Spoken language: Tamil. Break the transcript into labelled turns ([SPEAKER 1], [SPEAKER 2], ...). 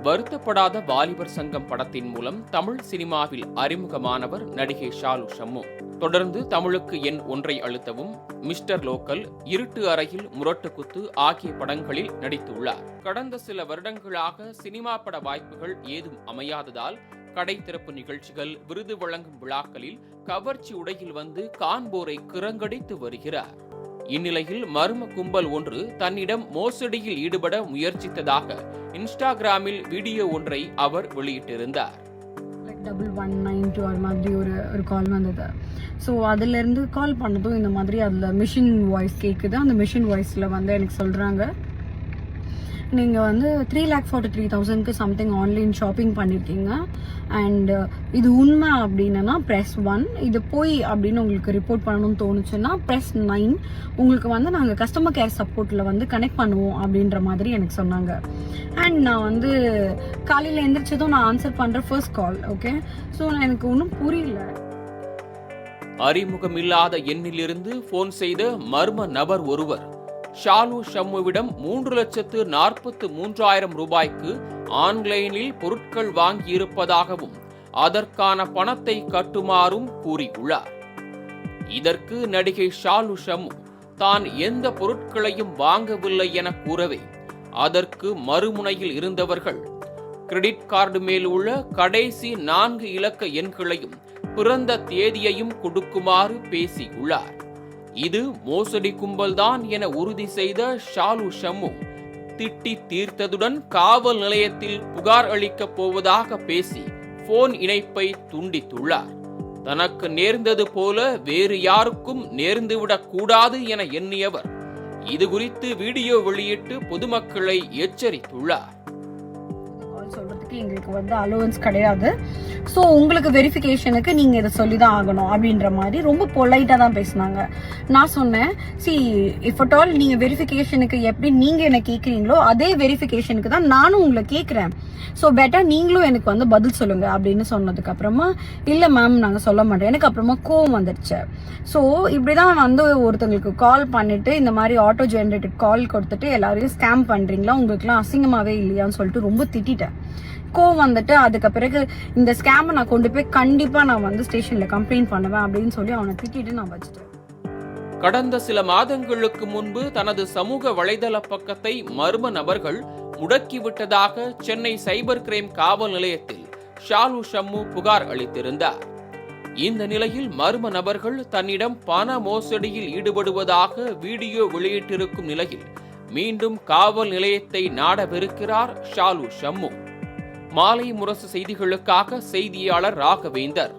[SPEAKER 1] வருத்தப்படாத வாலிபர் சங்கம் படத்தின் மூலம் தமிழ் சினிமாவில் அறிமுகமானவர் நடிகை ஷாலு ஷம்மு. தொடர்ந்து தமிழுக்கு எண் 1 அழுத்தவும், மிஸ்டர் லோக்கல், இருட்டு அறையில் முரட்டு குத்து ஆகிய படங்களில் நடித்துள்ளார். கடந்த சில வருடங்களாக சினிமா பட வாய்ப்புகள் ஏதும் அமையாததால் கடை திறப்பு நிகழ்ச்சிகள், விருது வழங்கும் விழாக்களில் கவர்ச்சி உடையில் வந்து காண்போரை கிறங்கடித்து வருகிறார். இந்நிலையில் மர்ம கும்பல் ஒன்று தன்னிடம் மோசடியில் ஈடுபட முயற்சித்ததாக இன்ஸ்டாகிராமில் வீடியோ ஒன்றை அவர் வெளியிட்டிருந்தார்.
[SPEAKER 2] 1192 அது மாதிரி ஒரு கால் வந்தது. ஸோ அதிலேருந்து கால் பண்ணதும் இந்த மாதிரி அதில் மிஷின் வாய்ஸ் கேட்குது. அந்த மிஷின் வாய்ஸில் வந்து எனக்கு சொல்கிறாங்க, நீங்கள் வந்து 3,43,000க்கு சம்திங் ஆன்லைன் ஷாப்பிங் பண்ணியிருக்கீங்க அண்ட் இது உண்மை அப்படின்னா ப்ரெஸ் 1, இது போய் அப்படின்னு உங்களுக்கு ரிப்போர்ட் பண்ணணும்னு தோணுச்சுன்னா ப்ரெஸ் 9, உங்களுக்கு வந்து நாங்கள் கஸ்டமர் கேர் சப்போர்ட்டில் வந்து கனெக்ட் பண்ணுவோம் அப்படின்ற மாதிரி எனக்கு சொன்னாங்க. அண்ட் நான் வந்து காலையில் எழுந்திரிச்சதும் நான் ஆன்சர் பண்ணுற ஃபர்ஸ்ட் கால். ஓகே, ஸோ எனக்கு ஒன்றும் புரியல.
[SPEAKER 1] அறிமுகமில்லாத எண்ணிலிருந்து போன் செய்த மர்ம நபர் ஒருவர் ஷாலு ஷம்முவிடம் 3,43,000 ரூபாய்க்கு ஆன்லைனில் பொருட்கள் வாங்கியிருப்பதாகவும் அதற்கான பணத்தை கட்டுமாறும் கூறியுள்ளார். இதற்கு நடிகை ஷாலு ஷம்மு தான் எந்த பொருட்களையும் வாங்கவில்லை என கூறவே, அதற்கு மறுமுனையில் இருந்தவர்கள் கிரெடிட் கார்டு மேல் உள்ள கடைசி 4 இலக்க எண்களையும் பிறந்த தேதியையும் கொடுக்குமாறு பேசியுள்ளார். இது மோசடி கும்பல்தான் என உறுதி செய்த ஷாலு ஷம்மு திட்டி தீர்த்ததுடன் காவல் நிலையத்தில் புகார் அளிக்கப் போவதாக பேசி போன் இணைப்பை துண்டித்துள்ளார். தனக்கு நேர்ந்தது போல வேறு யாருக்கும் நேர்ந்துவிடக் கூடாது என எண்ணியவர் இது குறித்து வீடியோ வெளியிட்டு பொதுமக்களை எச்சரித்துள்ளார்.
[SPEAKER 2] சொல்றதுக்கு எங்களுக்கு வந்து அலோவன்ஸ் கிடையாது, ஸோ உங்களுக்கு வெரிஃபிகேஷனுக்கு நீங்கள் இதை சொல்லி தான் ஆகணும் அப்படின்ற மாதிரி ரொம்ப பொலைட்டாக தான் பேசினாங்க. நான் சொன்னேன், இஃப் அட் ஆல் நீங்கள் வெரிஃபிகேஷனுக்கு எப்படி நீங்கள் என்ன கேட்குறீங்களோ அதே வெரிஃபிகேஷனுக்கு தான் நானும் உங்களை கேட்குறேன். ஸோ பெட்டர் நீங்களும் எனக்கு வந்து பதில் சொல்லுங்க அப்படின்னு சொன்னதுக்கு அப்புறமா, இல்லை மேம் நாங்கள் சொல்ல மாட்டோம். எனக்கு அப்புறமா கோவம் வந்துடுச்சு. ஸோ இப்படிதான் வந்து ஒருத்தங்களுக்கு கால் பண்ணிட்டு இந்த மாதிரி ஆட்டோ ஜென்ரேட்டட் கால் கொடுத்துட்டு எல்லாரையும் ஸ்கேம் பண்றீங்களா, உங்களுக்குலாம் அசிங்கமாவே இல்லையான்னு சொல்லிட்டு ரொம்ப திட்டிட்டேன். கோவம் வந்துட்டு அதுக்கு பிறகு இந்த ஸ்கேமை நான் கொண்டு போய் கண்டிப்பா நான் வந்து ஸ்டேஷன்ல கம்ப்ளைண்ட் பண்ணுவேன் அப்படின்னு சொல்லி அவனை திட்டிட்டு நான் வச்சுட்டேன்.
[SPEAKER 1] கடந்த சில மாதங்களுக்கு முன்பு தனது சமூக வலைதள பக்கத்தை மர்ம நபர்கள் முடக்கிவிட்டதாக சென்னை சைபர் கிரைம் காவல் நிலையத்தில் ஷாலு ஷம்மு புகார் அளித்திருந்தார். இந்த நிலையில் மர்ம நபர்கள் தன்னிடம் பண மோசடியில் ஈடுபடுவதாக வீடியோ வெளியிட்டிருக்கும் நிலையில் மீண்டும் காவல் நிலையத்தை நாடவிருக்கிறார் ஷாலு ஷம்மு. மாலை முரசு செய்திகளுக்காக செய்தியாளர் ராகவேந்தர்.